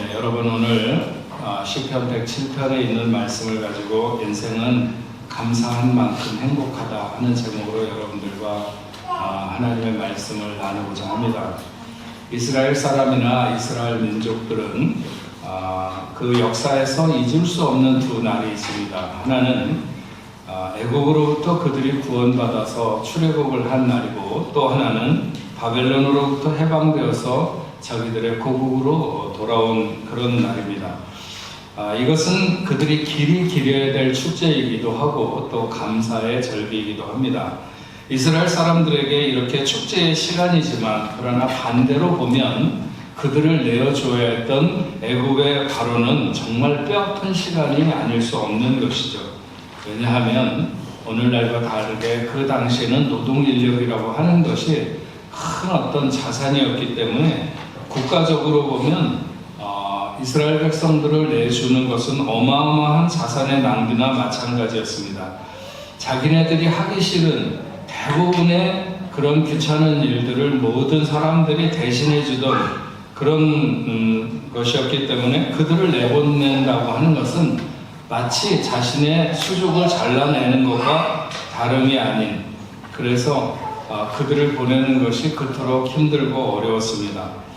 네, 여러분 오늘 시편 107편에 있는 말씀을 가지고 인생은 감사한 만큼 행복하다 하는 제목으로 여러분들과 하나님의 말씀을 나누고자 합니다. 이스라엘 사람이나 이스라엘 민족들은 그 역사에서 잊을 수 없는 두 날이 있습니다. 하나는 애국으로부터 그들이 구원받아서 출애굽을 한 날이고, 또 하나는 바벨론으로부터 해방되어서 자기들의 고국으로 돌아온 그런 날입니다. 이것은 그들이 길이 기려야 될 축제이기도 하고 또 감사의 절기이기도 합니다. 이스라엘 사람들에게 이렇게 축제의 시간이지만, 그러나 반대로 보면 그들을 내어줘야 했던 애국의 바로는 정말 뼈아픈 시간이 아닐 수 없는 것이죠. 왜냐하면 오늘날과 다르게 그 당시에는 노동인력이라고 하는 것이 큰 어떤 자산이었기 때문에 국가적으로 보면 이스라엘 백성들을 내주는 것은 어마어마한 자산의 낭비나 마찬가지였습니다. 자기네들이 하기 싫은 대부분의 그런 귀찮은 일들을 모든 사람들이 대신해 주던 그런 것이었기 때문에 그들을 내보낸다고 하는 것은 마치 자신의 수족을 잘라내는 것과 다름이 아닌, 그래서 그들을 보내는 것이 그토록 힘들고 어려웠습니다.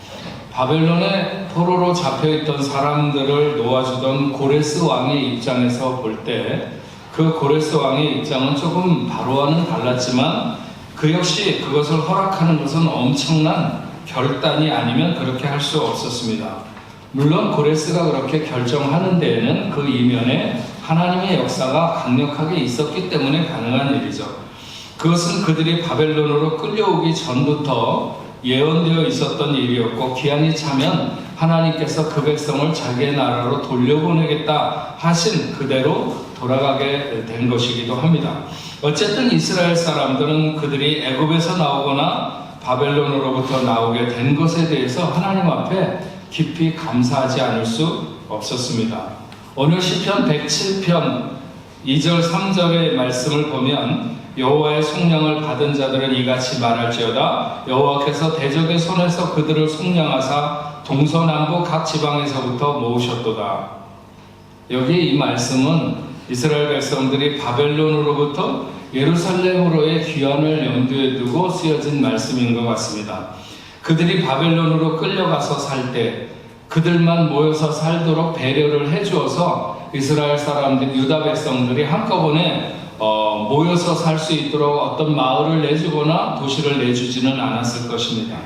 바벨론의 포로로 잡혀있던 사람들을 놓아주던 고레스 왕의 입장에서 볼 때, 그 고레스 왕의 입장은 조금 바로와는 달랐지만 그 역시 그것을 허락하는 것은 엄청난 결단이 아니면 그렇게 할 수 없었습니다. 물론 고레스가 그렇게 결정하는 데에는 그 이면에 하나님의 역사가 강력하게 있었기 때문에 가능한 일이죠. 그것은 그들이 바벨론으로 끌려오기 전부터 예언되어 있었던 일이었고, 기한이 차면 하나님께서 그 백성을 자기의 나라로 돌려보내겠다 하신 그대로 돌아가게 된 것이기도 합니다. 어쨌든 이스라엘 사람들은 그들이 애굽에서 나오거나 바벨론으로부터 나오게 된 것에 대해서 하나님 앞에 깊이 감사하지 않을 수 없었습니다. 오늘 시편 107편 2절 3절의 말씀을 보면, 여호와의 속량을 받은 자들은 이같이 말할지어다. 여호와께서 대적의 손에서 그들을 속량하사 동서남북 각 지방에서부터 모으셨도다. 여기 이 말씀은 이스라엘 백성들이 바벨론으로부터 예루살렘으로의 귀환을 염두에 두고 쓰여진 말씀인 것 같습니다. 그들이 바벨론으로 끌려가서 살 때 그들만 모여서 살도록 배려를 해주어서 이스라엘 사람들, 유다 백성들이 한꺼번에 모여서 살 수 있도록 어떤 마을을 내주거나 도시를 내주지는 않았을 것입니다.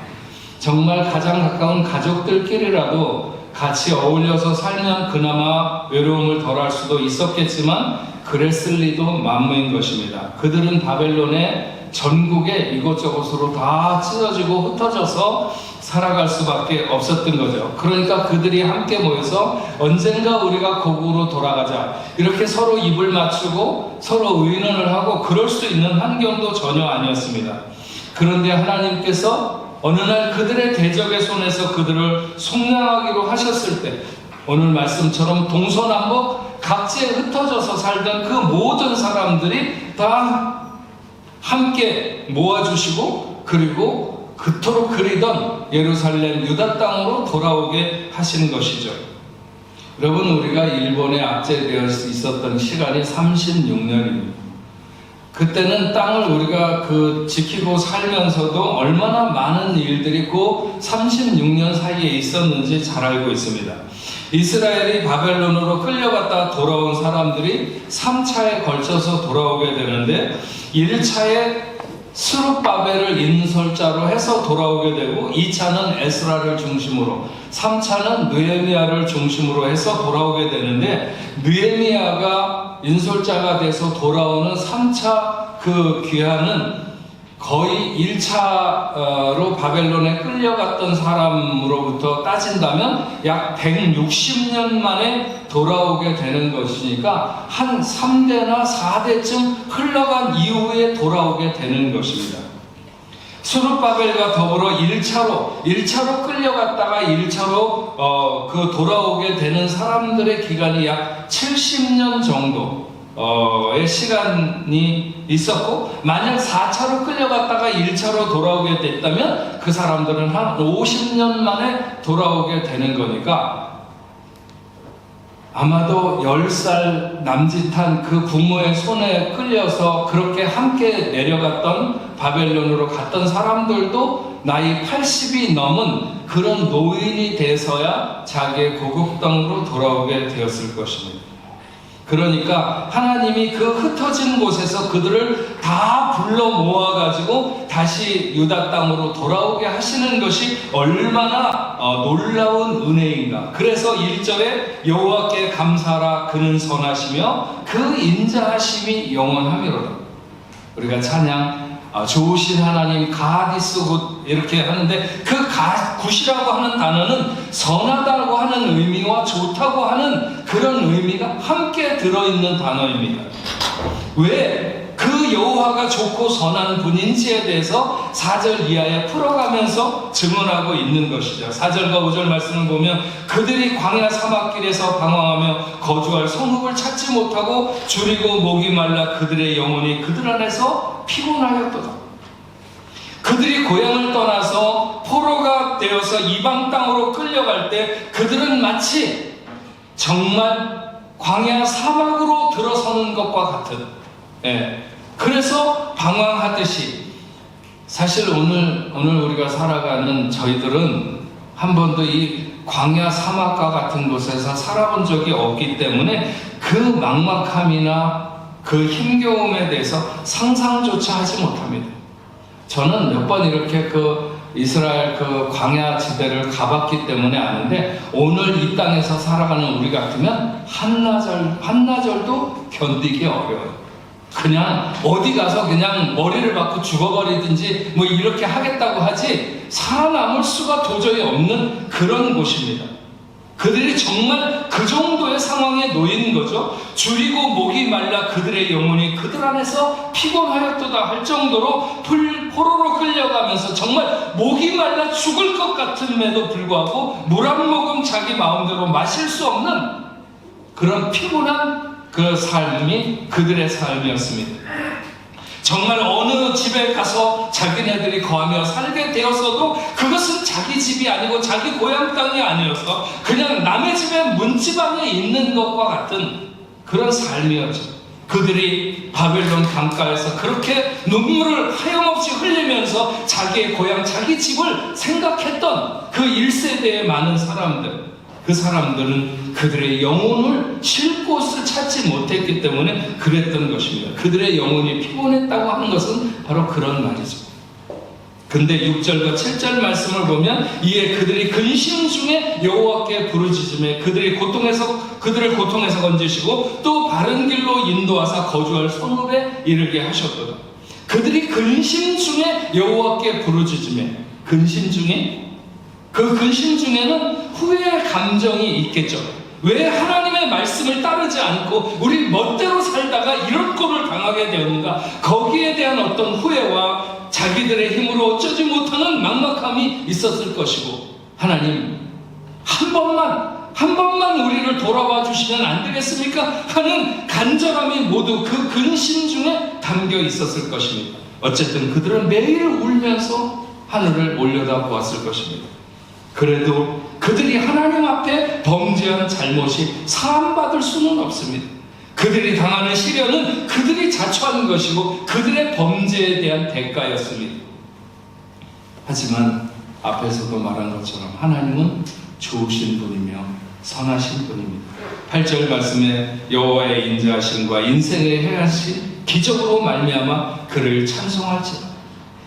정말 가장 가까운 가족들끼리라도 같이 어울려서 살면 그나마 외로움을 덜할 수도 있었겠지만 그랬을 리도 만무인 것입니다. 그들은 바벨론의 전국에 이곳저곳으로 다 찢어지고 흩어져서 살아갈 수밖에 없었던 거죠. 그러니까 그들이 함께 모여서 언젠가 우리가 고국으로 돌아가자, 이렇게 서로 입을 맞추고 서로 의논을 하고 그럴 수 있는 환경도 전혀 아니었습니다. 그런데 하나님께서 어느 날 그들의 대적의 손에서 그들을 속량하기로 하셨을 때, 오늘 말씀처럼 동서남북 각지에 흩어져서 살던 그 모든 사람들이 다 함께 모아주시고, 그리고 그토록 그리던 예루살렘 유다 땅으로 돌아오게 하신 것이죠. 여러분, 우리가 일본에 압제되어 있었던 시간이 36년입니다. 그때는 땅을 우리가 지키고 살면서도 얼마나 많은 일들이 그 36년 사이에 있었는지 잘 알고 있습니다. 이스라엘이 바벨론으로 끌려갔다 돌아온 사람들이 3차에 걸쳐서 돌아오게 되는데, 1차에 스룹바벨을 인솔자로 해서 돌아오게 되고, 2차는 에스라를 중심으로, 3차는 느헤미야를 중심으로 해서 돌아오게 되는데, 느헤미야가 인솔자가 돼서 돌아오는 3차 그 귀환은 거의 1차로 바벨론에 끌려갔던 사람으로부터 따진다면 약 160년 만에 돌아오게 되는 것이니까 한 3대나 4대쯤 흘러간 이후에 돌아오게 되는 것입니다. 스룹바벨과 더불어 1차로 끌려갔다가 1차로 돌아오게 되는 사람들의 기간이 약 70년 정도의 시간이 있었고, 만약 4차로 끌려갔다가 1차로 돌아오게 됐다면 그 사람들은 한 50년 만에 돌아오게 되는 거니까 아마도 10살 남짓한 그 부모의 손에 끌려서 그렇게 함께 내려갔던 바벨론으로 갔던 사람들도 나이 80이 넘은 그런 노인이 돼서야 자기의 고국 땅으로 돌아오게 되었을 것입니다. 그러니까 하나님이 그 흩어진 곳에서 그들을 다 불러 모아가지고 다시 유다 땅으로 돌아오게 하시는 것이 얼마나 놀라운 은혜인가. 그래서 1절에 여호와께 감사하라 그는 선하시며 그 인자하심이 영원하미로다. 우리가 찬양 좋으신 하나님 가디스 굿 이렇게 하는데 그 굿이라고 하는 단어는 선하다고 하는 의미와 좋다고 하는 그런 의미가 함께 들어있는 단어입니다. 왜 그 여호와가 좋고 선한 분인지에 대해서 4절 이하에 풀어가면서 증언하고 있는 것이죠. 4절과 5절 말씀을 보면 그들이 광야 사막길에서 방황하며 거주할 성읍을 찾지 못하고 줄이고 목이 말라 그들의 영혼이 그들 안에서 피곤하였도다. 그들이 고향을 떠나서 포로가 되어서 이방 땅으로 끌려갈 때 그들은 마치 정말 광야 사막으로 들어서는 것과 같은, 그래서 방황하듯이, 사실 오늘 우리가 살아가는 저희들은 한 번도 이 광야 사막과 같은 곳에서 살아본 적이 없기 때문에 그 막막함이나 그 힘겨움에 대해서 상상조차 하지 못합니다. 저는 몇 번 이렇게 그 이스라엘 그 광야 지대를 가봤기 때문에 아는데, 오늘 이 땅에서 살아가는 우리 같으면 한나절도 견디기 어려워요. 그냥 어디 가서 그냥 머리를 박고 죽어버리든지 뭐 이렇게 하겠다고 하지 살아남을 수가 도저히 없는 그런 곳입니다. 그들이 정말 그 정도의 상황에 놓인 거죠. 줄이고 목이 말라 그들의 영혼이 그들 안에서 피곤하였도다 할 정도로 포로로 끌려가면서 정말 목이 말라 죽을 것 같음에도 불구하고 물 한 모금 자기 마음대로 마실 수 없는 그런 피곤한 그 삶이 그들의 삶이었습니다. 정말 어느 집에 가서 자기네들이 거하며 살게 되었어도 그것은 자기 집이 아니고 자기 고향 땅이 아니어서 그냥 남의 집에 문지방에 있는 것과 같은 그런 삶이었죠. 그들이 바벨론 강가에서 그렇게 눈물을 하염없이 흘리면서 자기의 고향, 자기 집을 생각했던 그 1세대의 많은 사람들, 그 사람들은 그들의 영혼을 쉴 곳을 찾지 못했기 때문에 그랬던 것입니다. 그들의 영혼이 피곤했다고 하는 것은 바로 그런 말이죠. 근데 6절과 7절 말씀을 보면 이에 그들이 근심 중에 여호와께 부르짖으며 그들을 고통에서 건지시고 또 바른 길로 인도하사 거주할 성읍에 이르게 하셨도다. 그들이 근심 중에 여호와께 부르짖으며, 근심 중에, 그 근심 중에는 후회의 감정이 있겠죠. 왜 하나님의 말씀을 따르지 않고 우리 멋대로 살다가 이런 꼴을 당하게 되었는가? 거기에 대한 어떤 후회와 자기들의 힘으로 어쩌지 못하는 막막함이 있었을 것이고, 하나님 한 번만 우리를 돌아와 주시면 안 되겠습니까? 하는 간절함이 모두 그 근심 중에 담겨 있었을 것입니다. 어쨌든 그들은 매일 울면서 하늘을 올려다보았을 것입니다. 그래도 그들이 하나님 앞에 범죄한 잘못이 사함받을 수는 없습니다. 그들이 당하는 시련은 그들이 자초한 것이고 그들의 범죄에 대한 대가였습니다. 하지만 앞에서도 말한 것처럼 하나님은 좋으신 분이며 선하신 분입니다. 8절 말씀에 여호와의 인자하심과 인생의 행하신 기적으로 말미암아 그를 찬송할지라.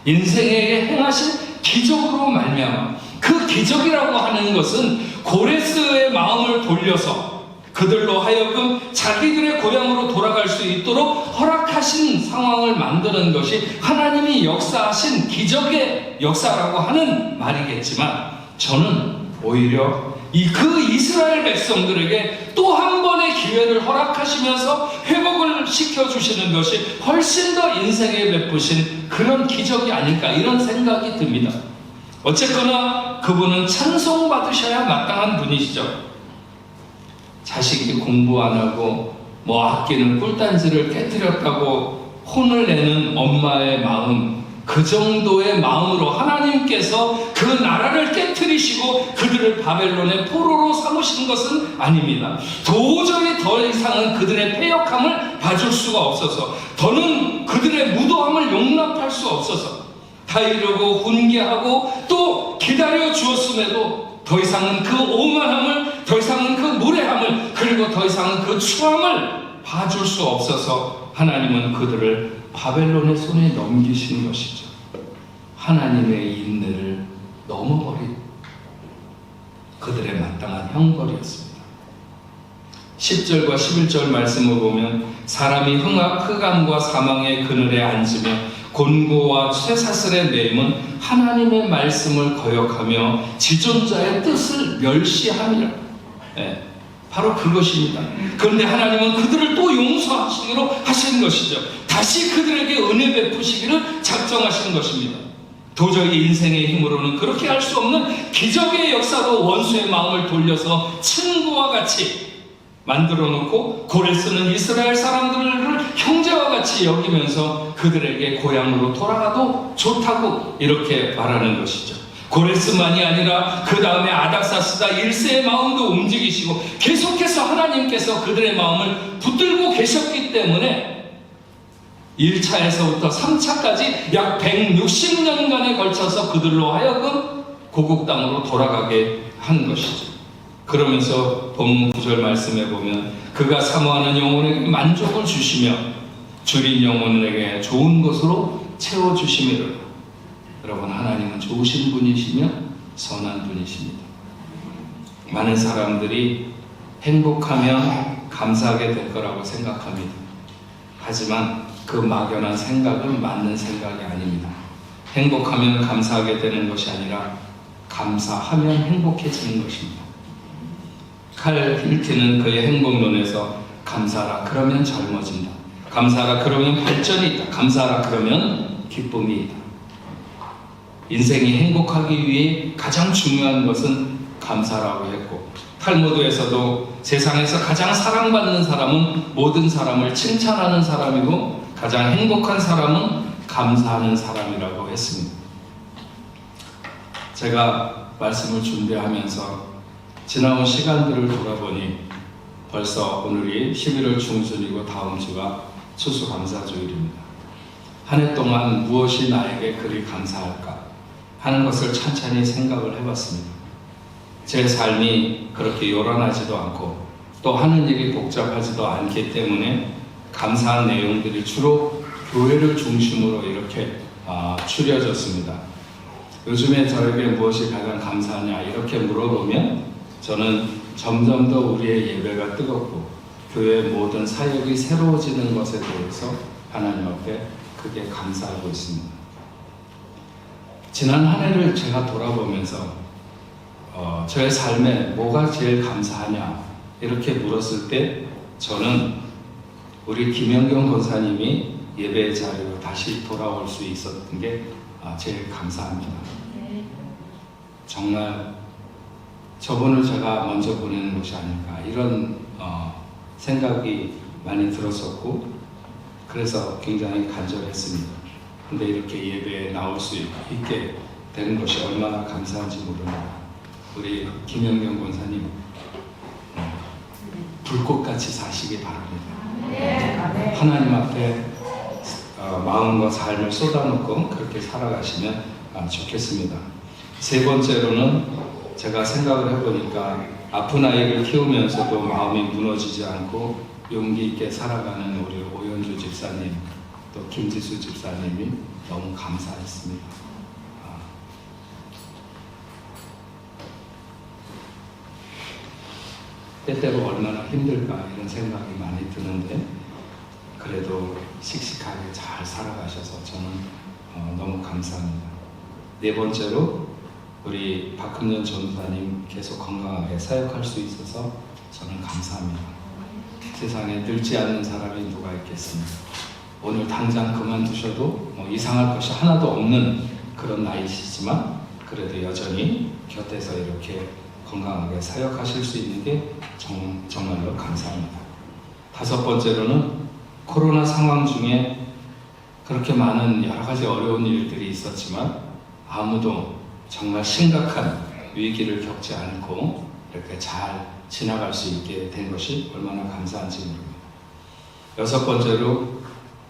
인생에게 행하신 기적으로 말미암아, 그 기적이라고 하는 것은 고레스의 마음을 돌려서 그들로 하여금 자기들의 고향으로 돌아갈 수 있도록 허락하신 상황을 만드는 것이 하나님이 역사하신 기적의 역사라고 하는 말이겠지만, 저는 오히려 그 이스라엘 백성들에게 또 한 번의 기회를 허락하시면서 회복을 시켜주시는 것이 훨씬 더 인생에 베푸신 그런 기적이 아닐까, 이런 생각이 듭니다. 어쨌거나 그분은 찬송받으셔야 마땅한 분이시죠. 자식이 공부 안 하고 아끼는 꿀단지를 깨뜨렸다고 혼을 내는 엄마의 마음, 그 정도의 마음으로 하나님께서 그 나라를 깨뜨리시고 그들을 그들을 바벨론의 포로로 삼으신 것은 아닙니다. 도저히 더 이상은 그들의 패역함을 봐줄 수가 없어서, 더는 그들의 무도함을 용납할 수 없어서 다 이루고 훈계하고 또 기다려 주었음에도 더 이상은 그 오만함을, 더 이상은 그 무례함을, 그리고 더 이상은 그 추함을 봐줄 수 없어서 하나님은 그들을 바벨론의 손에 넘기신 것이죠. 하나님의 인내를 넘어버린 그들의 마땅한 형벌이었습니다. 10절과 11절 말씀을 보면 사람이 흑암과 사망의 그늘에 앉으며 곤고와 쇠사슬에 매임은 하나님의 말씀을 거역하며 지존자의 뜻을 멸시함이라. 바로 그것입니다. 그런데 하나님은 그들을 또 용서하시기로 하신 것이죠. 다시 그들에게 은혜 베푸시기를 작정하신 것입니다. 도저히 인생의 힘으로는 그렇게 할 수 없는 기적의 역사로 원수의 마음을 돌려서 친구와 같이 만들어 놓고 고레스는 이스라엘 사람들을 형제와 같이 여기면서 그들에게 고향으로 돌아가도 좋다고 이렇게 말하는 것이죠. 고레스만이 아니라 그 다음에 아닥사스다 1세의 마음도 움직이시고 계속해서 하나님께서 그들의 마음을 붙들고 계셨기 때문에 1차에서부터 3차까지 약 160년간에 걸쳐서 그들로 하여금 고국 땅으로 돌아가게 한 것이죠. 그러면서 본문 9절 말씀에 보면 그가 사모하는 영혼에게 만족을 주시며 줄인 영혼에게 좋은 것으로 채워주시미로다. 여러분, 하나님은 좋으신 분이시며 선한 분이십니다. 많은 사람들이 행복하면 감사하게 될 거라고 생각합니다. 하지만 그 막연한 생각은 맞는 생각이 아닙니다. 행복하면 감사하게 되는 것이 아니라 감사하면 행복해지는 것입니다. 칼 힐트는 그의 행복론에서 감사하라 그러면 젊어진다, 감사하라 그러면 발전이 있다, 감사하라 그러면 기쁨이 있다. 인생이 행복하기 위해 가장 중요한 것은 감사라고 했고, 탈무드에서도 세상에서 가장 사랑받는 사람은 모든 사람을 칭찬하는 사람이고 가장 행복한 사람은 감사하는 사람이라고 했습니다. 제가 말씀을 준비하면서 지나온 시간들을 돌아보니 벌써 오늘이 11월 중순이고 다음 주가 추수감사주일입니다. 한 해 동안 무엇이 나에게 그리 감사할까 하는 것을 찬찬히 생각을 해봤습니다. 제 삶이 그렇게 요란하지도 않고 또 하는 일이 복잡하지도 않기 때문에 감사한 내용들이 주로 교회를 중심으로 이렇게 추려졌습니다. 요즘에 저에게 무엇이 가장 감사하냐 이렇게 물어보면 저는 점점 더 우리의 예배가 뜨겁고 교회의 모든 사역이 새로워지는 것에 대해서 하나님 앞에 크게 감사하고 있습니다. 지난 한 해를 제가 돌아보면서 저의 삶에 뭐가 제일 감사하냐 이렇게 물었을 때 저는 우리 김영경 권사님이 예배 자리로 다시 돌아올 수 있었던 게 제일 감사합니다. 정말 저분을 제가 먼저 보내는 것이 아닐까 이런 생각이 많이 들었었고 그래서 굉장히 간절했습니다. 근데 이렇게 예배에 나올 수 있게 되는 것이 얼마나 감사한지 모릅니다. 우리 김영경 권사님 불꽃같이 사시기 바랍니다. 하나님 앞에 마음과 삶을 쏟아놓고 그렇게 살아가시면 좋겠습니다. 세 번째로는 제가 생각을 해보니까 아픈 아이를 키우면서도 마음이 무너지지 않고 용기 있게 살아가는 우리 오연주 집사님 또 김지수 집사님이 너무 감사했습니다. 때때로 얼마나 힘들까 이런 생각이 많이 드는데 그래도 씩씩하게 잘 살아가셔서 저는 너무 감사합니다. 네 번째로 우리 박흠년 전도사님 계속 건강하게 사역할 수 있어서 저는 감사합니다. 세상에 늙지 않는 사람이 누가 있겠습니까? 오늘 당장 그만두셔도 이상할 것이 하나도 없는 그런 나이시지만 그래도 여전히 곁에서 이렇게 건강하게 사역하실 수 있는 게 정말로 감사합니다. 다섯 번째로는 코로나 상황 중에 그렇게 많은 여러 가지 어려운 일들이 있었지만 아무도 정말 심각한 위기를 겪지 않고 이렇게 잘 지나갈 수 있게 된 것이 얼마나 감사한지 모릅니다. 여섯 번째로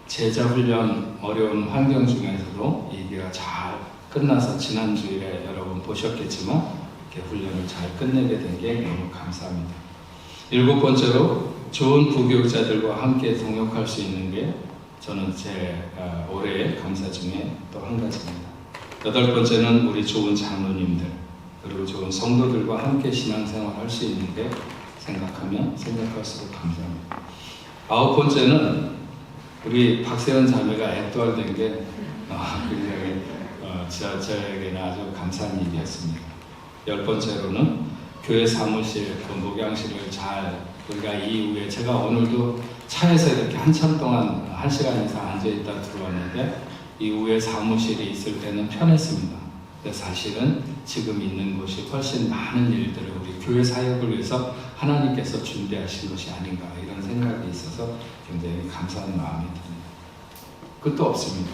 제자 훈련 어려운 환경 중에서도 얘기가 잘 끝나서 지난 주일에 여러분 보셨겠지만 이렇게 훈련을 잘 끝내게 된 게 너무 감사합니다. 일곱 번째로 좋은 부교육자들과 함께 동역할 수 있는 게 저는 제 올해의 감사 중에 또 한 가지입니다. 여덟 번째는 우리 좋은 장로님들 그리고 좋은 성도들과 함께 신앙생활 할 수 있는 게 생각하면 생각할수록 감사합니다. 아홉 번째는 우리 박세현 자매가 애도화된 게 굉장히 저에게는 아주 감사한 일이었습니다. 열 번째로는 교회 사무실, 그 목양실을 잘 우리가 이후에 제가 오늘도 차에서 이렇게 한참 동안 1시간 이상 앉아있다 들어왔는데 이후에 사무실이 있을 때는 편했습니다. 근데 사실은 지금 있는 곳이 훨씬 많은 일들을 우리 교회 사역을 위해서 하나님께서 준비하신 것이 아닌가 이런 생각이 있어서 굉장히 감사한 마음이 듭니다. 끝도 없습니다.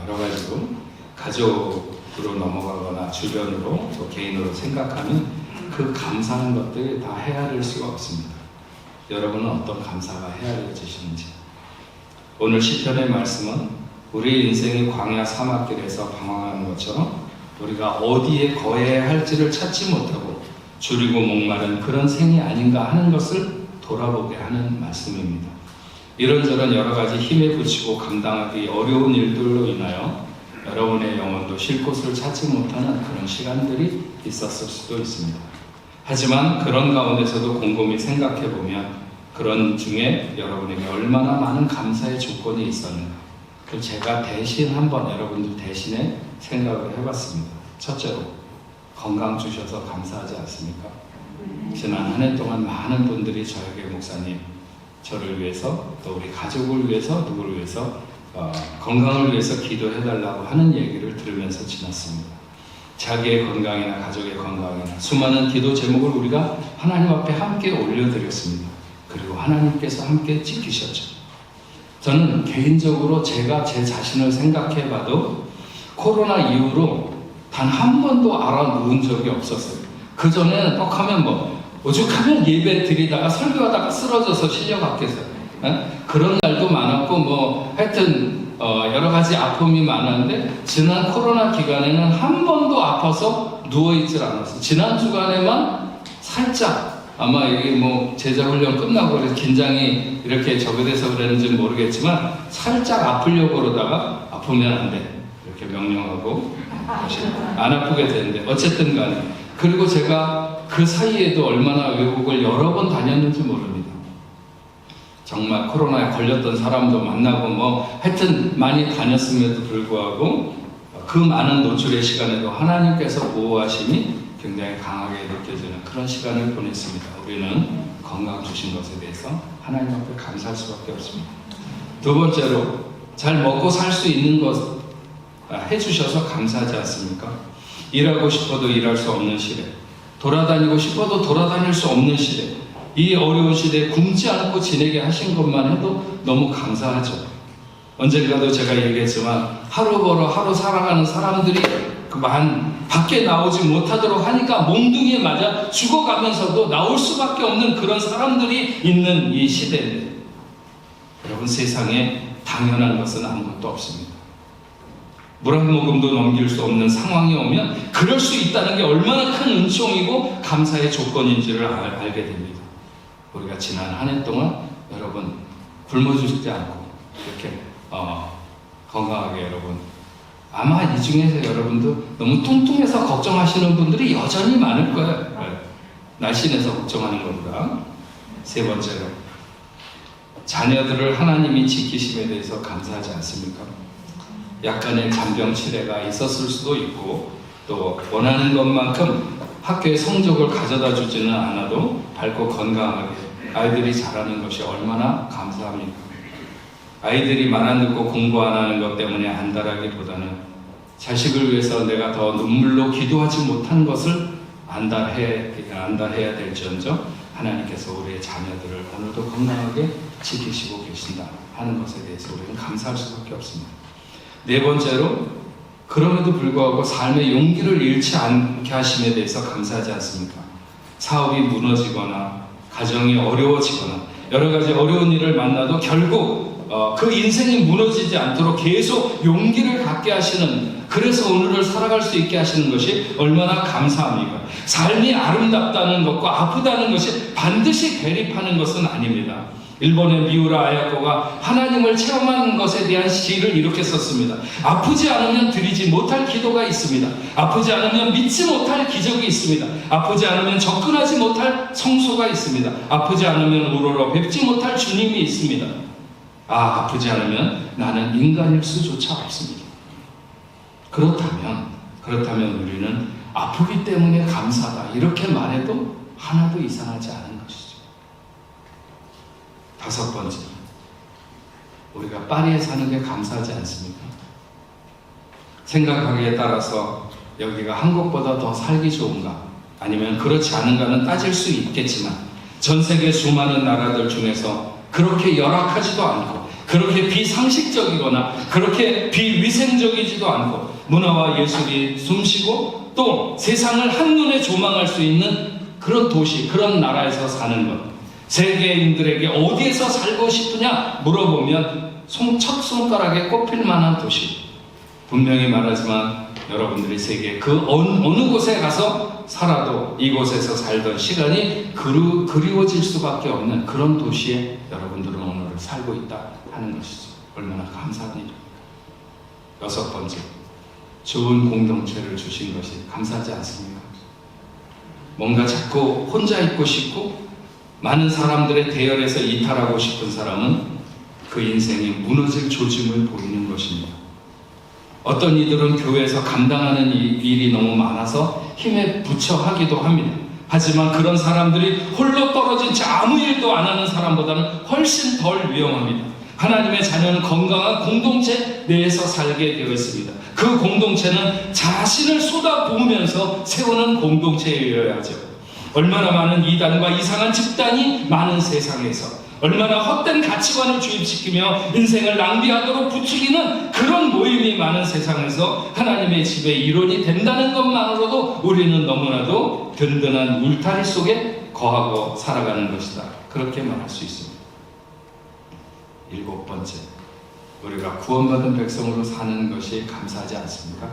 여러 가지로 가족으로 넘어가거나 주변으로 또 개인으로 생각하면 그 감사한 것들이 다 헤아릴 수가 없습니다. 여러분은 어떤 감사가 헤아려지시는지. 오늘 시편의 말씀은 우리 인생의 광야 사막길에서 방황하는 것처럼 우리가 어디에 거해야 할지를 찾지 못하고 줄이고 목마른 그런 생이 아닌가 하는 것을 돌아보게 하는 말씀입니다. 이런저런 여러 가지 힘에 부치고 감당하기 어려운 일들로 인하여 여러분의 영혼도 쉴 곳을 찾지 못하는 그런 시간들이 있었을 수도 있습니다. 하지만 그런 가운데서도 곰곰이 생각해 보면 그런 중에 여러분에게 얼마나 많은 감사의 조건이 있었는가 그걸 제가 대신 한번 여러분들 대신에 생각을 해봤습니다. 첫째로 건강 주셔서 감사하지 않습니까? 지난 한 해 동안 많은 분들이 저에게 목사님 저를 위해서 또 우리 가족을 위해서 누구를 위해서 건강을 위해서 기도해달라고 하는 얘기를 들으면서 지났습니다. 자기의 건강이나 가족의 건강이나 수많은 기도 제목을 우리가 하나님 앞에 함께 올려드렸습니다. 그리고 하나님께서 함께 지키셨죠. 저는 개인적으로 제가 제 자신을 생각해봐도 코로나 이후로 단 한 번도 알아 누운 적이 없었어요. 그전에는 떡하면 오죽하면 예배 드리다가 설교하다가 쓰러져서 실려 밖에서 그런 날도 많았고 하여튼 여러 가지 아픔이 많았는데 지난 코로나 기간에는 한 번도 아파서 누워있질 않았어요. 지난 주간에만 살짝 아마 이게 제자 훈련 끝나고 그래서 긴장이 이렇게 저그돼서 그랬는지 모르겠지만 살짝 아프려고 그러다가 아프면 안 돼 이렇게 명령하고 안 아프게 되는데 어쨌든 간에 그리고 제가 그 사이에도 얼마나 외국을 여러 번 다녔는지 모릅니다. 정말 코로나에 걸렸던 사람도 만나고 하여튼 많이 다녔음에도 불구하고 그 많은 노출의 시간에도 하나님께서 보호하심이 굉장히 강하게 느껴지는 그런 시간을 보냈습니다. 우리는 건강 주신 것에 대해서 하나님 앞에 감사할 수밖에 없습니다. 두 번째로 잘 먹고 살 수 있는 것 해주셔서 감사하지 않습니까? 일하고 싶어도 일할 수 없는 시대, 돌아다니고 싶어도 돌아다닐 수 없는 시대, 이 어려운 시대에 굶지 않고 지내게 하신 것만 해도 너무 감사하죠. 언젠가도 제가 얘기했지만 하루 벌어 하루 살아가는 사람들이 밖에 나오지 못하도록 하니까 몽둥이에 맞아 죽어가면서도 나올 수밖에 없는 그런 사람들이 있는 이 시대인데 여러분 세상에 당연한 것은 아무것도 없습니다. 물 한 모금도 넘길 수 없는 상황이 오면 그럴 수 있다는 게 얼마나 큰 은총이고 감사의 조건인지를 알게 됩니다. 우리가 지난 한 해 동안 여러분 굶어 죽지 않고 이렇게 건강하게 여러분 아마 이 중에서 여러분도 너무 뚱뚱해서 걱정하시는 분들이 여전히 많을 거예요. 날씬해서 걱정하는 것보다. 세 번째로 자녀들을 하나님이 지키심에 대해서 감사하지 않습니까? 약간의 잔병치레가 있었을 수도 있고 또 원하는 것만큼 학교에 성적을 가져다 주지는 않아도 밝고 건강하게 아이들이 자라는 것이 얼마나 감사합니까? 아이들이 말 안 듣고 공부 안 하는 것 때문에 안달하기보다는 자식을 위해서 내가 더 눈물로 기도하지 못한 것을 안달해야 될지언정 하나님께서 우리의 자녀들을 오늘도 건강하게 지키시고 계신다 하는 것에 대해서 우리는 감사할 수밖에 없습니다. 네 번째로 그럼에도 불구하고 삶의 용기를 잃지 않게 하심에 대해서 감사하지 않습니까? 사업이 무너지거나 가정이 어려워지거나 여러 가지 어려운 일을 만나도 결국 그 인생이 무너지지 않도록 계속 용기를 갖게 하시는, 그래서 오늘을 살아갈 수 있게 하시는 것이 얼마나 감사합니까? 삶이 아름답다는 것과 아프다는 것이 반드시 대립하는 것은 아닙니다. 일본의 미우라 아야코가 하나님을 체험한 것에 대한 시를 이렇게 썼습니다. 아프지 않으면 드리지 못할 기도가 있습니다. 아프지 않으면 믿지 못할 기적이 있습니다. 아프지 않으면 접근하지 못할 성소가 있습니다. 아프지 않으면 우러러 뵙지 못할 주님이 있습니다. 아프지 않으면 나는 인간일 수조차 없습니다. 그렇다면 우리는 아프기 때문에 감사하다 이렇게 말해도 하나도 이상하지 않은 것이죠. 다섯 번째, 우리가 파리에 사는 게 감사하지 않습니까? 생각하기에 따라서 여기가 한국보다 더 살기 좋은가, 아니면 그렇지 않은가는 따질 수 있겠지만 전 세계 수많은 나라들 중에서 그렇게 열악하지도 않고 그렇게 비상식적이거나 그렇게 비위생적이지도 않고 문화와 예술이 숨쉬고 또 세상을 한눈에 조망할 수 있는 그런 도시, 그런 나라에서 사는 것, 세계인들에게 어디에서 살고 싶으냐 물어보면 첫 손가락에 꼽힐 만한 도시. 분명히 말하지만 여러분들이 세계 그 어느 곳에 가서 살아도 이곳에서 살던 시간이 그리워질 수밖에 없는 그런 도시에 여러분들은 오늘 살고 있다 하는 것이죠. 얼마나 감사한 일입니까? 여섯 번째, 좋은 공동체를 주신 것이 감사하지 않습니까? 뭔가 자꾸 혼자 있고 싶고 많은 사람들의 대열에서 이탈하고 싶은 사람은 그 인생이 무너질 조짐을 보이는 것입니다. 어떤 이들은 교회에서 감당하는 일이 너무 많아서 힘에 부처 하기도 합니다. 하지만 그런 사람들이 홀로 떨어진 채 아무 일도 안 하는 사람보다는 훨씬 덜 위험합니다. 하나님의 자녀는 건강한 공동체 내에서 살게 되어 있습니다. 그 공동체는 자신을 쏟아부으면서 세우는 공동체여야 하죠. 얼마나 많은 이단과 이상한 집단이 많은 세상에서 얼마나 헛된 가치관을 주입시키며 인생을 낭비하도록 부추기는 그런 모임이 많은 세상에서 하나님의 집의 일원이 된다는 것만으로도 우리는 너무나도 든든한 울타리 속에 거하고 살아가는 것이다. 그렇게 말할 수 있습니다. 일곱 번째, 우리가 구원받은 백성으로 사는 것이 감사하지 않습니까?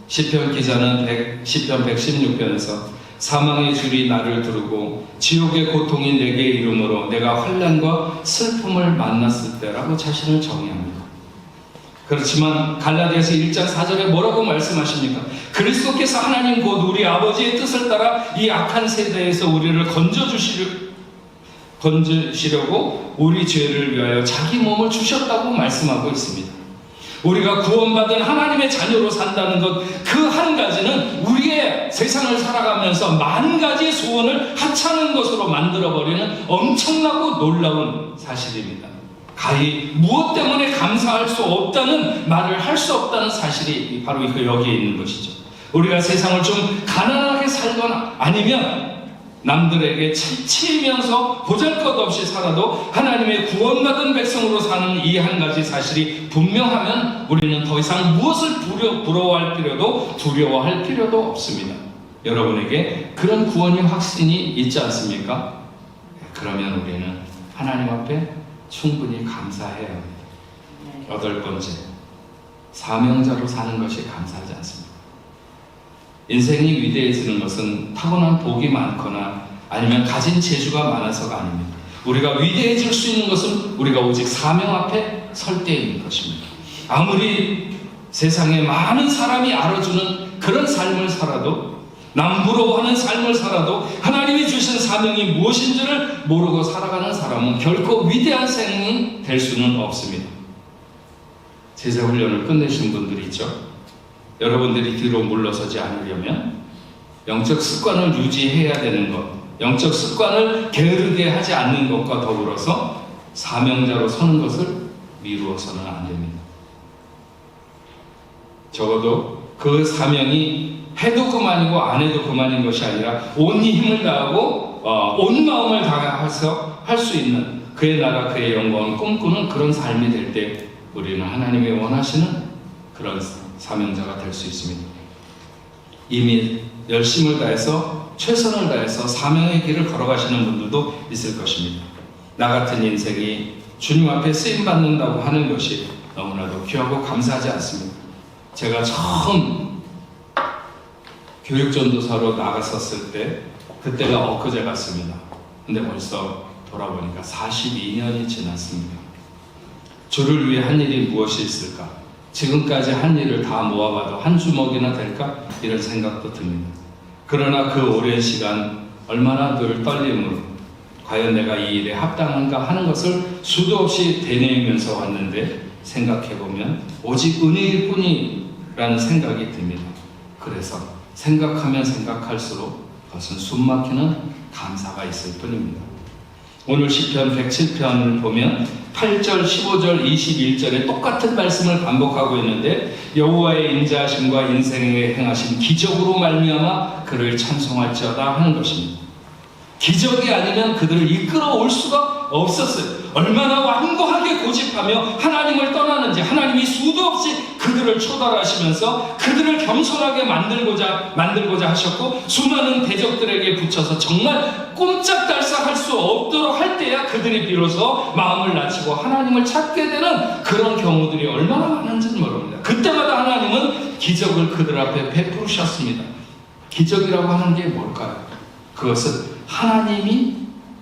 시편 기자는 시편 116편에서 사망의 줄이 나를 두르고 지옥의 고통이 내게 이름으로 내가 환난과 슬픔을 만났을 때라고 자신을 정의합니다. 그렇지만 갈라디아서 1장 4절에 뭐라고 말씀하십니까? 그리스도께서 하나님 곧 우리 아버지의 뜻을 따라 이 악한 세대에서 우리를 건지시려고 우리 죄를 위하여 자기 몸을 주셨다고 말씀하고 있습니다. 우리가 구원받은 하나님의 자녀로 산다는 것, 그 한 가지는 우리의 세상을 살아가면서 만 가지 소원을 하찮은 것으로 만들어버리는 엄청나고 놀라운 사실입니다. 가히 무엇 때문에 감사할 수 없다는 말을 할 수 없다는 사실이 바로 여기에 있는 것이죠. 우리가 세상을 좀 가난하게 살거나 아니면 남들에게 치이면서 보잘것없이 살아도 하나님의 구원받은 백성으로 사는 이 한 가지 사실이 분명하면 우리는 더 이상 무엇을 부러워할 필요도 두려워할 필요도 없습니다. 여러분에게 그런 구원의 확신이 있지 않습니까? 그러면 우리는 하나님 앞에 충분히 감사해야 합니다. 여덟 번째, 사명자로 사는 것이 감사하지 않습니다. 인생이 위대해지는 것은 타고난 복이 많거나 아니면 가진 재주가 많아서가 아닙니다. 우리가 위대해질 수 있는 것은 우리가 오직 사명 앞에 설 때인 것입니다. 아무리 세상에 많은 사람이 알아주는 그런 삶을 살아도, 남 부러워하는 삶을 살아도 하나님이 주신 사명이 무엇인지를 모르고 살아가는 사람은 결코 위대한 생이 될 수는 없습니다. 제자훈련을 끝내신 분들이 있죠. 여러분들이 뒤로 물러서지 않으려면 영적 습관을 유지해야 되는 것, 영적 습관을 게으르게 하지 않는 것과 더불어서 사명자로 서는 것을 미루어서는 안 됩니다. 적어도 그 사명이 해도 그만이고 안 해도 그만인 것이 아니라 온 힘을 다하고 온 마음을 다해서 할 수 있는 그의 나라 그의 영광을 꿈꾸는 그런 삶이 될 때 우리는 하나님이 원하시는 그런 사명자가 될 수 있습니다. 이미 열심을 다해서 최선을 다해서 사명의 길을 걸어가시는 분들도 있을 것입니다. 나 같은 인생이 주님 앞에 쓰임받는다고 하는 것이 너무나도 귀하고 감사하지 않습니까? 제가 처음 교육전도사로 나갔었을 때 그때가 엊그제 같습니다. 근데 벌써 돌아보니까 42년이 지났습니다. 주를 위해 한 일이 무엇이 있을까? 지금까지 한 일을 다 모아봐도 한 주먹이나 될까? 이런 생각도 듭니다. 그러나 그 오랜 시간 얼마나 늘 떨림으로 과연 내가 이 일에 합당한가 하는 것을 수도 없이 되뇌이면서 왔는데 생각해보면 오직 은혜일 뿐이라는 생각이 듭니다. 그래서 생각하면 생각할수록 그것은 숨막히는 감사가 있을 뿐입니다. 오늘 시편 107편을 보면 8절, 15절, 21절에 똑같은 말씀을 반복하고 있는데 여호와의 인자하심과 인생에 행하신 기적으로 말미암아 그를 찬송할지어다 하는 것입니다. 기적이 아니면 그들을 이끌어올 수가 없었어요. 얼마나 완고하게 고집하며 하나님을 떠나는지 하나님이 수도 없이 그들을 초달하시면서 그들을 겸손하게 만들고자 하셨고 수많은 대적들에게 붙여서 정말 꼼짝달싹할 수 없도록 할 때야 그들이 비로소 마음을 낮추고 하나님을 찾게 되는 그런 경우들이 얼마나 많은지는 모릅니다. 그때마다 하나님은 기적을 그들 앞에 베푸셨습니다. 기적이라고 하는 게 뭘까요? 그것은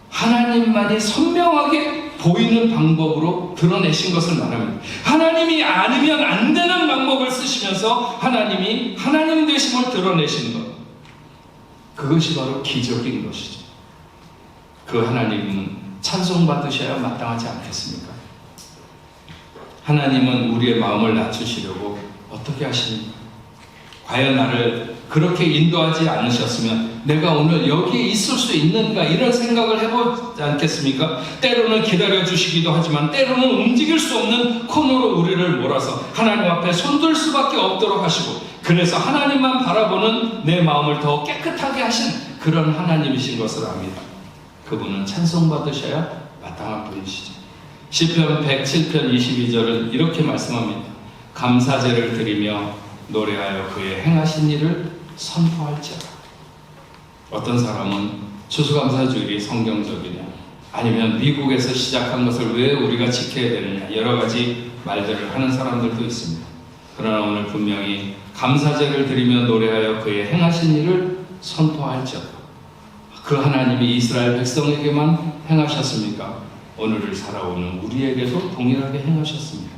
하나님만이 선명하게 보이는 방법으로 드러내신 것을 말합니다. 하나님이 아니면 안 되는 방법을 쓰시면서 하나님이 하나님 되심을 드러내시는 것. 그것이 바로 기적인 것이죠. 그 하나님은 찬송받으셔야 마땅하지 않겠습니까? 하나님은 우리의 마음을 낮추시려고 어떻게 하십니까? 과연 나를 그렇게 인도하지 않으셨으면 내가 오늘 여기에 있을 수 있는가 이런 생각을 해보지 않겠습니까? 때로는 기다려주시기도 하지만 때로는 움직일 수 없는 코너로 우리를 몰아서 하나님 앞에 손들 수밖에 없도록 하시고 그래서 하나님만 바라보는 내 마음을 더 깨끗하게 하신 그런 하나님이신 것을 압니다. 그분은 찬송받으셔야 마땅한 분이시죠. 시편 107편 22절은 이렇게 말씀합니다. 감사제를 드리며 노래하여 그의 행하신 일을 선포할지어다. 어떤 사람은 추수감사주일이 성경적이냐 아니면 미국에서 시작한 것을 왜 우리가 지켜야 되느냐 여러 가지 말들을 하는 사람들도 있습니다. 그러나 오늘 분명히 감사제를 드리며 노래하여 그의 행하신 일을 선포할지어다. 그 하나님이 이스라엘 백성에게만 행하셨습니까? 오늘을 살아오는 우리에게도 동일하게 행하셨습니다.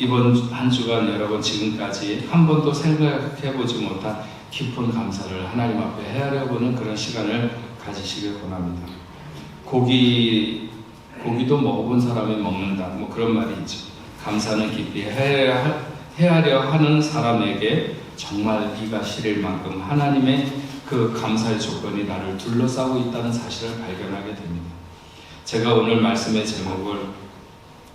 이번 한 주간 여러분 지금까지 한 번도 생각해보지 못한 깊은 감사를 하나님 앞에 헤아려보는 그런 시간을 가지시길 권합니다. 고기도 먹어본 사람이 먹는다 뭐 그런 말이 있죠. 감사는 깊이 헤아려 하는 사람에게 정말 이가 시릴 만큼 하나님의 그 감사의 조건이 나를 둘러싸고 있다는 사실을 발견하게 됩니다. 제가 오늘 말씀의 제목을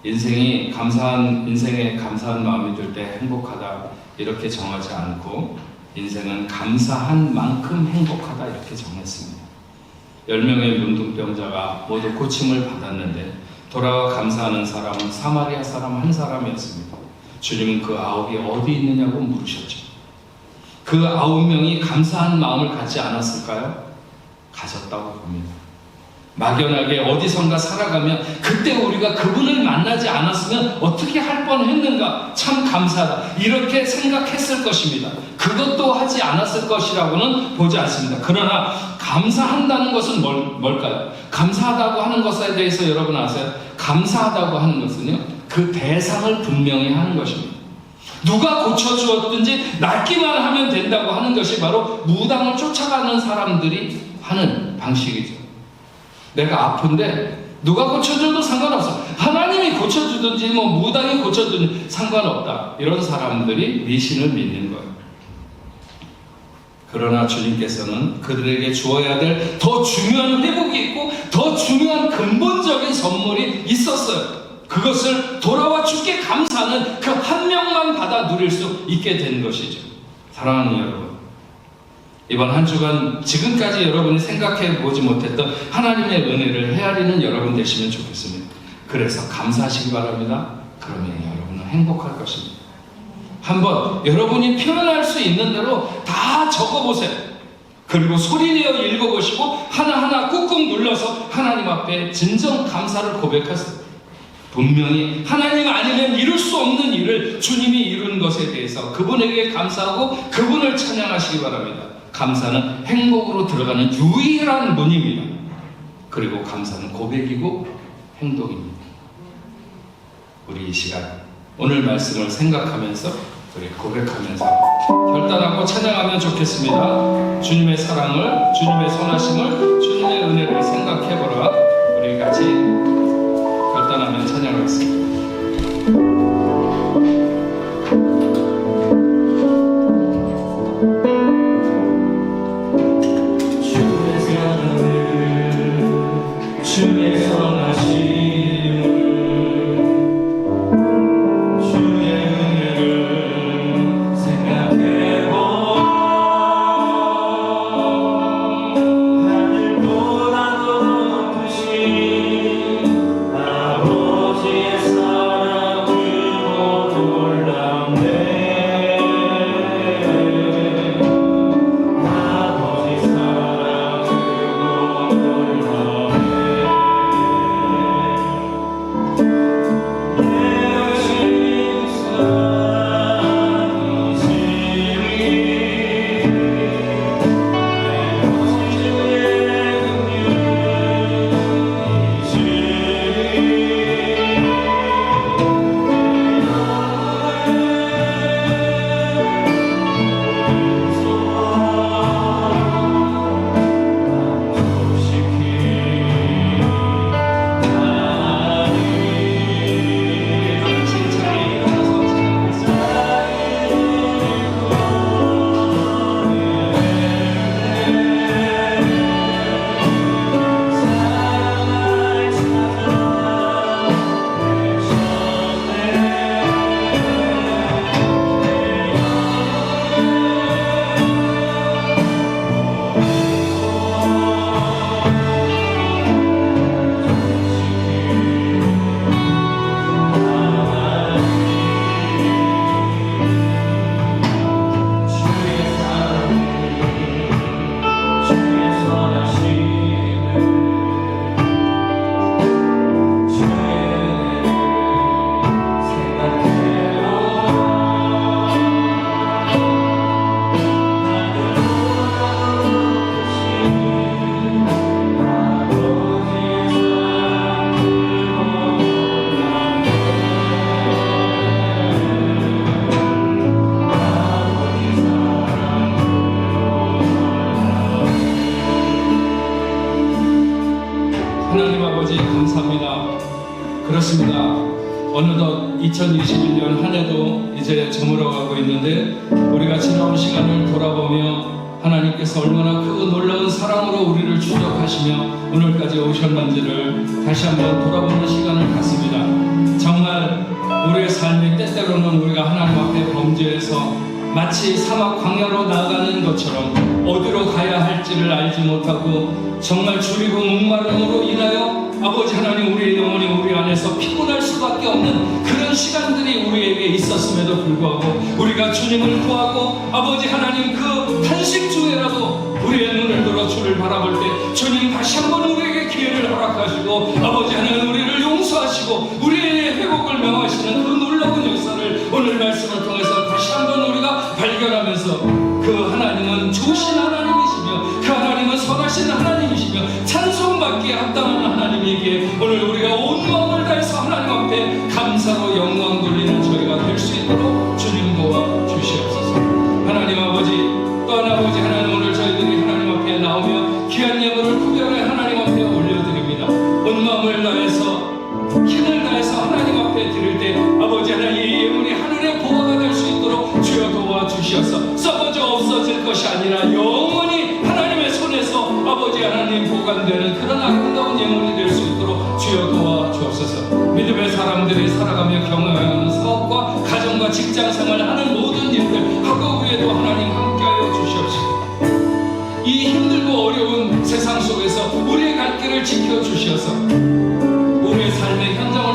인생에 감사한 마음이 들 때 행복하다 이렇게 정하지 않고 인생은 감사한 만큼 행복하다 이렇게 정했습니다. 10명의 문둥병자가 모두 고침을 받았는데 돌아와 감사하는 사람은 사마리아 사람 한 사람이었습니다. 주님은 그 9이 어디 있느냐고 물으셨죠. 그 9명이 감사한 마음을 갖지 않았을까요? 가졌다고 봅니다. 막연하게 어디선가 살아가면 그때 우리가 그분을 만나지 않았으면 어떻게 할 뻔했는가 참 감사하다 이렇게 생각했을 것입니다. 그것도 하지 않았을 것이라고는 보지 않습니다. 그러나 감사한다는 것은 뭘까요? 감사하다고 하는 것에 대해서 여러분 아세요? 감사하다고 하는 것은요 그 대상을 분명히 하는 것입니다. 누가 고쳐주었든지 낫기만 하면 된다고 하는 것이 바로 무당을 쫓아가는 사람들이 하는 방식이죠. 내가 아픈데 누가 고쳐줘도 상관없어. 하나님이 고쳐주든지 뭐 무당이 고쳐주든지 상관없다. 이런 사람들이 미신을 믿는 거예요. 그러나 주님께서는 그들에게 주어야 될 더 중요한 회복이 있고 더 중요한 근본적인 선물이 있었어요. 그것을 돌아와 주께 감사하는 그 한 명만 받아 누릴 수 있게 된 것이죠. 사랑하는 여러분, 이번 한 주간 지금까지 여러분이 생각해 보지 못했던 하나님의 은혜를 헤아리는 여러분 되시면 좋겠습니다. 그래서 감사하시기 바랍니다. 그러면 여러분은 행복할 것입니다. 한번 여러분이 표현할 수 있는 대로 다 적어보세요. 그리고 소리내어 읽어보시고 하나하나 꾹꾹 눌러서 하나님 앞에 진정 감사를 고백하세요. 분명히 하나님 아니면 이룰 수 없는 일을 주님이 이룬 것에 대해서 그분에게 감사하고 그분을 찬양하시기 바랍니다. 감사는 행복으로 들어가는 유일한 문입니다. 그리고 감사는 고백이고 행동입니다. 우리 이 시간 오늘 말씀을 생각하면서 우리 고백하면서 결단하고 찬양하면 좋겠습니다. 주님의 사랑을, 주님의 선하심을, 주님의 은혜를 생각해보라. 우리 같이 결단하면 찬양하겠습니다. 주의 사랑을, 주의 선하심을, 주의 은혜를 생각해보라. 하늘보다 높으신 아버지의 사랑 크고 놀랍네. 아버지 사랑 크고 놀랍네. 내 의심 사랑이시니 내 구주의 하나님 아버지 감사합니다. 그렇습니다. 어느덧 2021년 한 해도 이제 저물어가고 있는데 우리가 지나온 시간을 돌아보며 하나님께서 얼마나 그 놀라운 사랑으로 우리를 추적하시며 오늘까지 오셨는지를 다시 한번 돌아보는 시간을 갖습니다. 정말 우리의 삶이 때때로는 우리가 하나님 앞에 범죄해서 마치 사막 광야로 나아가는 것처럼 어디로 가야 할지를 알지 못하고 정말 줄이고 목마름으로 인하여 아버지 하나님 우리의 영혼이 우리 안에서 피곤할 수밖에 없는 그런 시간들이 우리에게 있었음에도 불구하고 우리가 주님을 구하고 아버지 하나님 그 탄식 중에라도 우리의 눈을 들어 주를 바라볼 때 주님 다시 한번 우리에게 기회를 허락하시고 아버지 하나님 우리를 용서하시고 우리의 회복을 명하시는 그 놀라운 역사를 오늘 말씀을 통해서 다시 한번 우리가 발견하면서 그 하나님은 좋으신 하나님이시며 그 하나님은 선하신 하나님이시며 찬송받기에 합당한 하나님이기에 오늘 우리가 온 마음을 다해서 하나님 앞에 감사로 영광 돌리는 저희가 될 수 있도록 주님 도와 주시옵소서. 하나님 아버지 또한 아버지 하나님 오늘 저희들이 하나님 앞에 나오며 귀한 예물을 구별해 하나님 앞에 올려드립니다. 온 마음을 다해서 힘을 다해서 하나님 앞에 드릴 때 아버지 하나님 이 예물이 하늘의 보화가 될 수 있도록 주여 도와주시어서 썩어져 없어질 것이 아니라 영원히 하나님의 손에서 아버지 하나님 보관되는 그런 아름다운 예물이 될 수 있도록 주여 도와주옵소서. 믿음의 사람들이 살아가며 경영하는 사업과 가정과 직장생활 하는 모든 일들 학업에도 하나님 함께하여 주시옵시고 이 힘들고 어려운 세상 속에서 우리의 갈 길을 지켜주셔서 우리의 삶의 현장을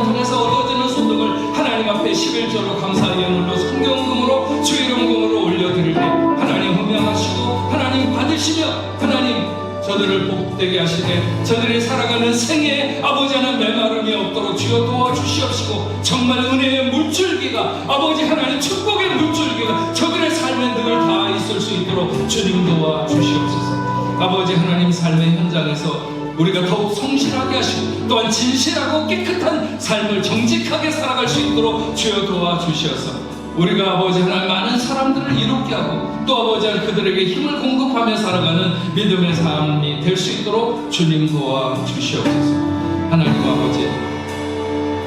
복되게 하시되 저들이 살아가는 생애에 아버지 하나님 메마름이 없도록 주여 도와주시옵시고 정말 은혜의 물줄기가 아버지 하나님 축복의 물줄기가 저들의 삶에 늘 다 있을 수 있도록 주님 도와주시옵소서. 아버지 하나님 삶의 현장에서 우리가 더욱 성실하게 하시고 또한 진실하고 깨끗한 삶을 정직하게 살아갈 수 있도록 주여 도와주시어서 우리가 아버지 하나님 많은 사람들을 이롭게 하고 또 아버지 하나님 그들에게 힘을 공급하며 살아가는 믿음의 삶이 될 수 있도록 주님 도와주시옵소서. 하나님 아버지,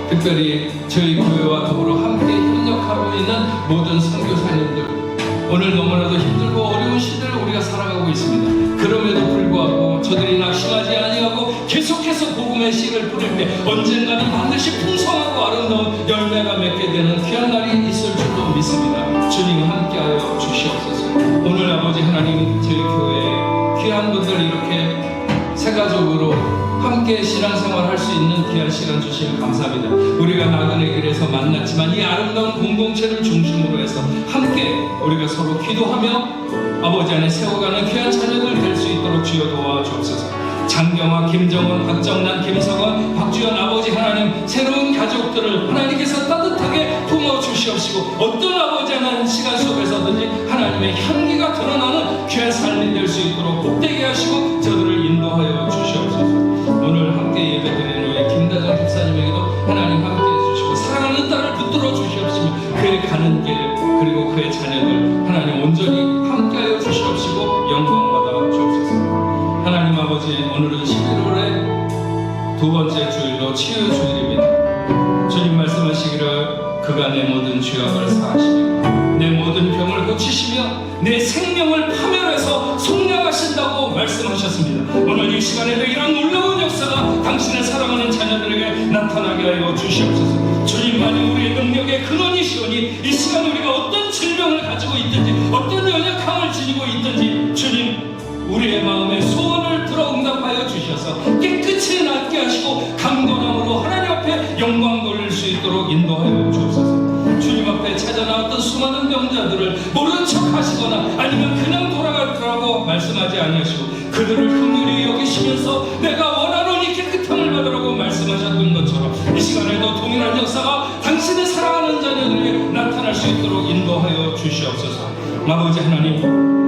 특별히 저희 교회와 더불어 함께 협력하고 있는 모든 선교사님들, 오늘 너무나도 힘들고 어려운 시대를 우리가 살아가고 있습니다. 그럼에도 불구하고 저들이 낙심하지 아니하고 계속해서 복음의 씨를 뿌릴 때 언젠가는 반드시 풍성하고 아름다운 열매가 맺게 되는 귀한 날이 있을 줄로 믿습니다. 주님 함께하여 주시옵소서. 오늘 아버지 하나님 저희 교회에 귀한 분들 이렇게 세가족으로 함께 신앙생활 할 수 있는 귀한 시간 주시면 감사합니다. 우리가 나그네 길에서 만났지만 이 아름다운 공동체를 중심으로 해서 함께 우리가 서로 기도하며 아버지 안에 세워가는 귀한 자녀들 될 수 있도록 주여 도와주옵소서. 장경화, 김정원, 박정란, 김석원, 박주연 아버지 하나님 새로운 가족들을 하나님께서 따뜻하게 품어주시옵시고 어떤 아버지 하나님 시간 속에서든지 하나님의 향기가 드러나는 귀한 삶이 될 수 있도록 복되게 하시고 저들을 인도하여 주시옵소서. 오늘 함께 예배드리는 우리 김다정 집사님에게도 하나님 함께 해주시고 사랑하는 딸을 붙들어 주시옵시며 그의 가는 길 그리고 그의 자녀들 하나님 온전히 함께하여 주시옵시고 영광받아 주옵소서. 하나님 아버지, 오늘은 11월의 두 번째 주일로 치유 주일입니다. 주님 말씀하시기를 그가 내 모든 죄악을 사하시며 내 모든 병을 고치시며 내 생명을 파멸해서 속량하신다고 말씀하셨습니다. 오늘 이 시간에도 이런 놀라운 역사가 당신의 사랑하는 자녀들에게 나타나게 하여 주시옵소서. 주님만이 우리의 능력의 근원이시오니 이 시간 우리가 어떤 질병을 가지고 있든지 어떤 연약함을 지니고 있든지 주님 우리의 마음의 소원을 들어 응답하여 주셔서 깨끗이 낫게 하시고 강건함으로 하나님 앞에 영광 돌릴 수 있도록 인도하여 주옵소서. 주님 앞에 찾아나왔던 수많은 병자들을 모른 척 하시거나 아니면 그냥 돌아가더라고 말씀하지 아니하시고 그들을 긍휼히 여기시면서 내가 원하노니 깨끗함을 받으라고 말씀하셨던 것처럼 이 시간에도 동일한 역사가 당신의 사랑하는 자녀들에게 나타날 수 있도록 인도하여 주시옵소서. 아버지 하나님,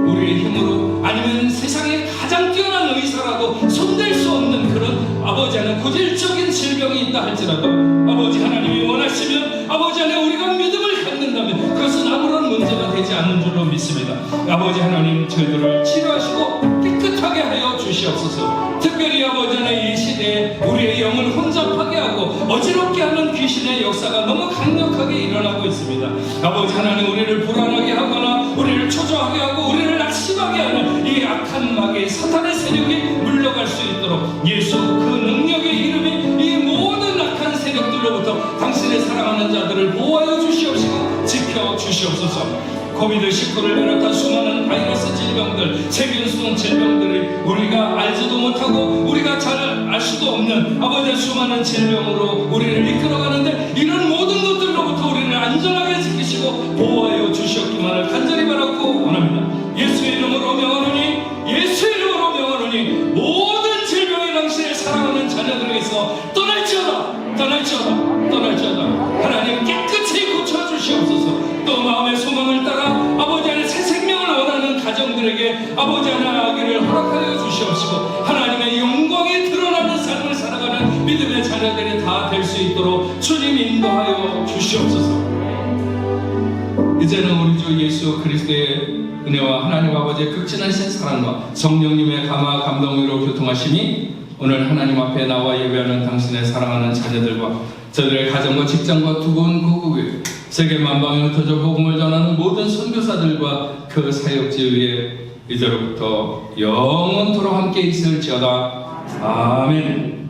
우리의 힘으로 아니면 세상에 가장 뛰어난 의사라도 손댈 수 없는 그런 아버지 하나님 고질적인 질병이 있다 할지라도 아버지 하나님이 원하시면 아버지 하나님 우리가 믿음을 갖는다면 그것은 아무런 문제가 되지 않는 줄로 믿습니다. 아버지 하나님 저희들을 치료하시고 깨끗하게 하여 주시옵소서. 특별히 아버지 하나님 이 시대에 우리의 영을 혼잡하게 하고 어지럽게 하는 귀신의 역사가 너무 강력하게 일어나고 있습니다. 아버지 하나님 우리를 불안하게 하거나 우리를 초조하게 하고 우리를 낙심하게 하는 이 악한 마귀 사탄의 세력이 물러갈 수 있도록 예수 그 능력의 이름이 이 모든 악한 세력들로부터 당신의 사랑하는 자들을 보호하여 주시옵시고 지켜주시옵소서. 코비드19를 비롯한 수많은 바이러스 질병들, 세균성 질병들이 우리가 알지도 못하고 우리가 잘 알 수도 없는 아버지의 수많은 질병으로 우리를 이끌어가는데 이런 모든 것들로부터 우리를 안전하게 지키시고 보호하여 주시옵기만을 간절히 바라고 원합니다. 예수의 이름으로 명하노니 예수의 이름으로 명하노니 모든 질병이 당신의 사랑하는 자녀들에게서 떠날지어다 떠날지어다 떠날지어다. 하나님 깨끗이 고쳐주시옵소서. 또 마음의 소망을 따라 아버지 안에 새 생명을 원하는 가정들에게 아버지 하나님 아기를 허락하여 주시옵시고 하나님의 영광이 드러나는 삶을 살아가는 믿음의 자녀들이 다 될 수 있도록 주님 인도하여 주시옵소서. 이제는 우리 주 예수 그리스도의 은혜와 하나님 아버지의 극진하신 사랑과 성령님의 감화 감동으로 교통하심이 오늘 하나님 앞에 나와 예배하는 당신의 사랑하는 자녀들과 저들의 가정과 직장과 두꺼운 고국에 세계 만방에 흩어져 복음을 전하는 모든 선교사들과 그 사역지 위에 이제로부터 영원토록 함께 있을지어다. 아멘.